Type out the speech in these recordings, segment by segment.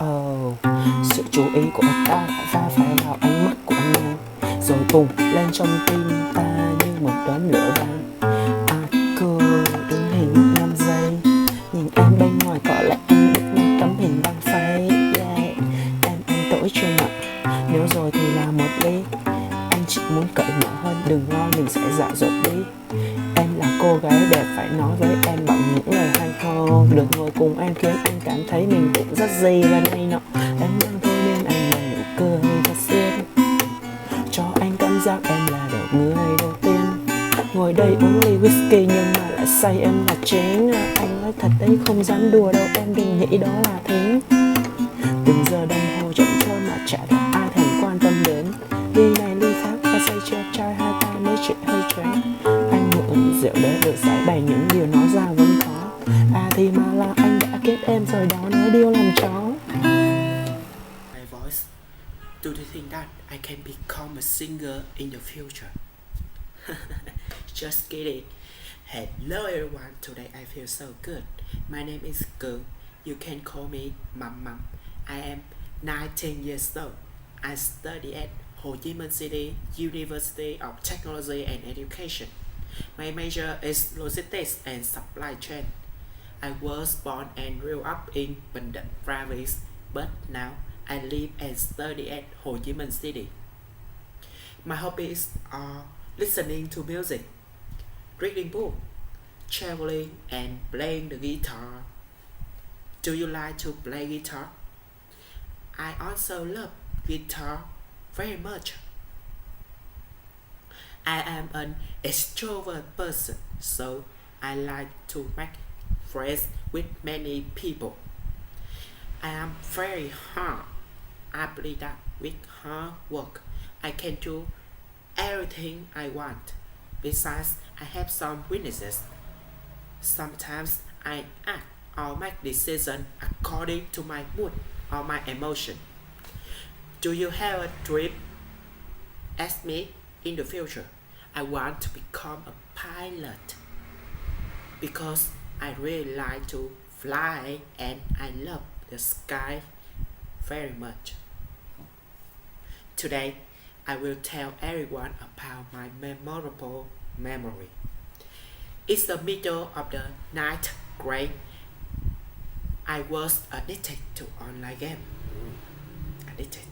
Oh, sự chú ý của ta đã va phải vào ánh mắt của nàng, rồi bùng lên trong tim ta như một đốm lửa vàng. Cô đứng hình 5 giây, nhìn em bên ngoài có lẽ anh được một tấm hình bằng phây. Yeah, em ăn tối chưa ạ? Nếu rồi thì là một ly. Anh chỉ muốn cởi mở hơn, đừng lo mình sẽ dại dột đi. Em là cô gái đẹp, phải nói với em bằng những lời hay ho. Được ngồi cùng em khiến anh cảm thấy mình cũng rất gì và này nọ. Em đang thôi nên anh là nụ cười thật xuyên, cho anh cảm giác em là đầu người đầu tiên. Ngồi đây uống ly whisky nhưng mà lại say em là chính. Anh nói thật đấy, không dám đùa đâu, em đừng nghĩ đó là thính. Từng giờ đồng hồ chậm trôi mà chả được ai thèm quan tâm đến. Ly này ly khác ta say chưa trai, hai ta mới chuyện hơi choáng. Anh mượn rượu để được giải bày những điều nói ra vẫn khó. Thì mà là anh đã kết em rồi đó, nói điều làm chó. My voice. Do you think that I can become a singer in the future? Just kidding. Hello everyone, today I feel so good. My name is Cường. You can call me Mum. I am 19 years old. I study at Ho Chi Minh City University of Technology and Education. My major is logistics and supply chain. I was born and grew up in Bình Định province, but now I live and study at Ho Chi Minh City. My hobbies are listening to music, reading books, traveling, and playing the guitar. Do you like to play guitar? I also love guitar very much. I am an extrovert person, so I like to make friends with many people. I am very hard. I believe that with hard work, I can do everything I want. Besides, I have some weaknesses. Sometimes I act or make decisions according to my mood or my emotion. Do you have a dream? Ask me. In the future, I want to become a pilot because I really like to fly and I love the sky very much. Today, I will tell everyone about my memorable memory. It's the middle of the ninth grade. I was addicted to online game. Addicted.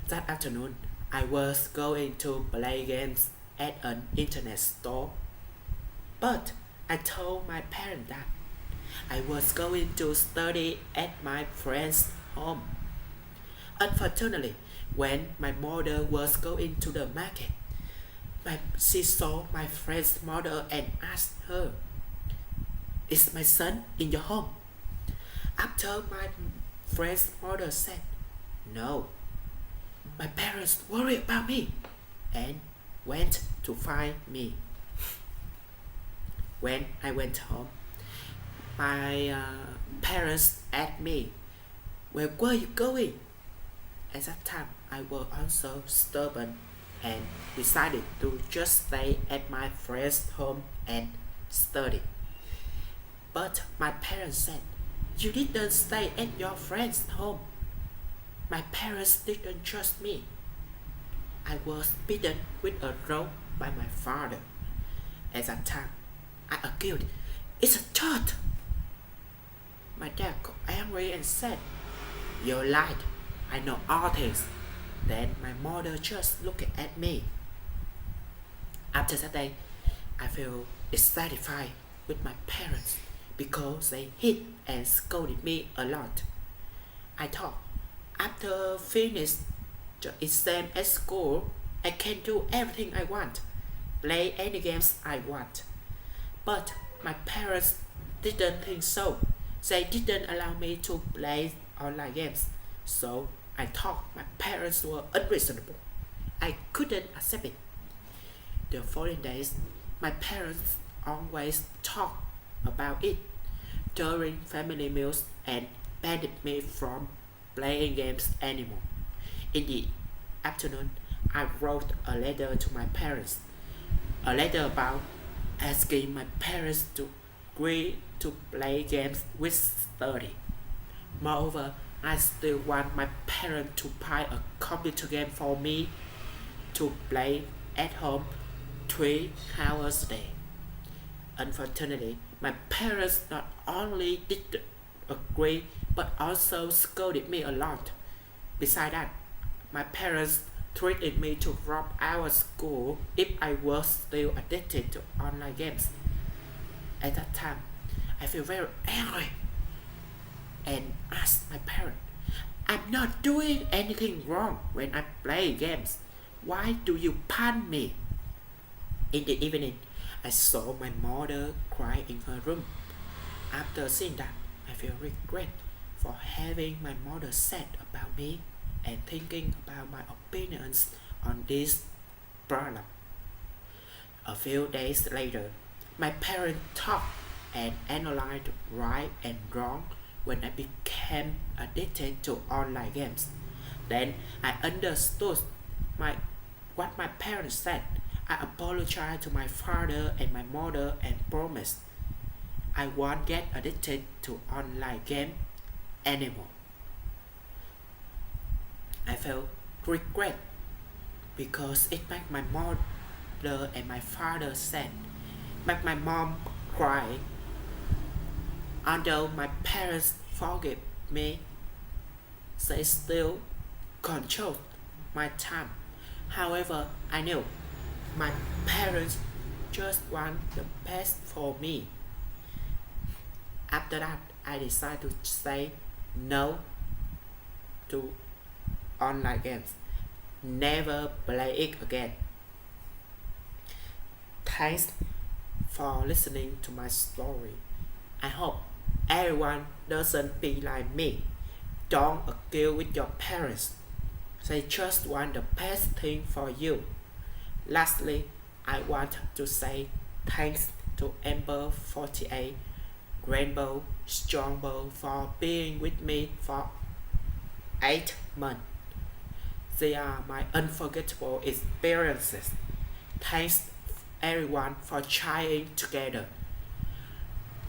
That afternoon, I was going to play games at an internet store, but I told my parents that I was going to study at my friend's home. Unfortunately, when my mother was going to the market, she saw my friend's mother and asked her, "Is my son in your home?" After my friend's mother said, "No," my parents worried about me and went to find me. When I went home, my parents asked me, "Where were you going?" At that time, I was also stubborn and decided to just stay at my friend's home and study. But my parents said, "You didn't stay at your friend's home." My parents didn't trust me. I was beaten with a rope by my father. At that time, I argued, "It's a threat." My dad got angry and said, "You lied. I know all things." Then my mother just looked at me. After that day, I feel dissatisfied with my parents because they hit and scolded me a lot. I thought, after finish the exam at school, I can do everything I want, play any games I want. But my parents didn't think so. They didn't allow me to play online games. So I thought my parents were unreasonable. I couldn't accept it. The following days, my parents always talked about it during family meals and banned me from playing games anymore. In the afternoon, I wrote a letter to my parents. A letter about asking my parents to agree to play games with study. Moreover, I still want my parents to buy a computer game for me to play at home 3 hours a day. Unfortunately, my parents not only didn't agree but also scolded me a lot. Besides that, my parents threatened me to drop out of school if I was still addicted to online games. At that time, I feel very angry and asked my parents, I'm not doing anything wrong when I play games. Why do you punish me? In the evening, I saw my mother cry in her room. After seeing that, I feel regret for having my mother sad about me and thinking about my opinions on this problem. A few days later, my parents talked and analyzed right and wrong when I became addicted to online games. Then I understood what my parents said. I apologized to my father and my mother and promised I won't get addicted to online game anymore. I felt regret because it made my mother and my father sad, made my mom cry. Although my parents forgave me, they still controlled my time. However, I knew my parents just want the best for me. After that, I decided to say no to online games. Never play it again. Thanks for listening to my story. I hope everyone doesn't be like me. Don't argue with your parents. They just want the best thing for you. Lastly, I want to say thanks to Amber48, Rainbow, Strongbow for being with me for 8 months. They are my unforgettable experiences. Thanks everyone for trying together.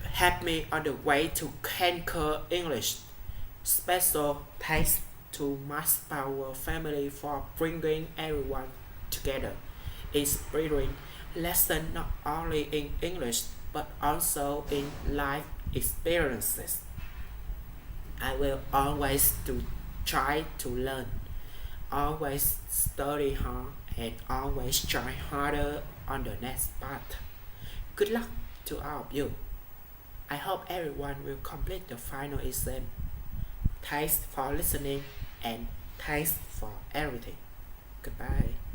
Help me on the way to conquer English. Special thanks to Mass Power family for bringing everyone together, inspiring lessons not only in English but also in life experiences. I will always try to learn, always study hard, and always try harder on the next part. Good luck to all of you. I hope everyone will complete the final exam. Thanks for listening and thanks for everything. Goodbye.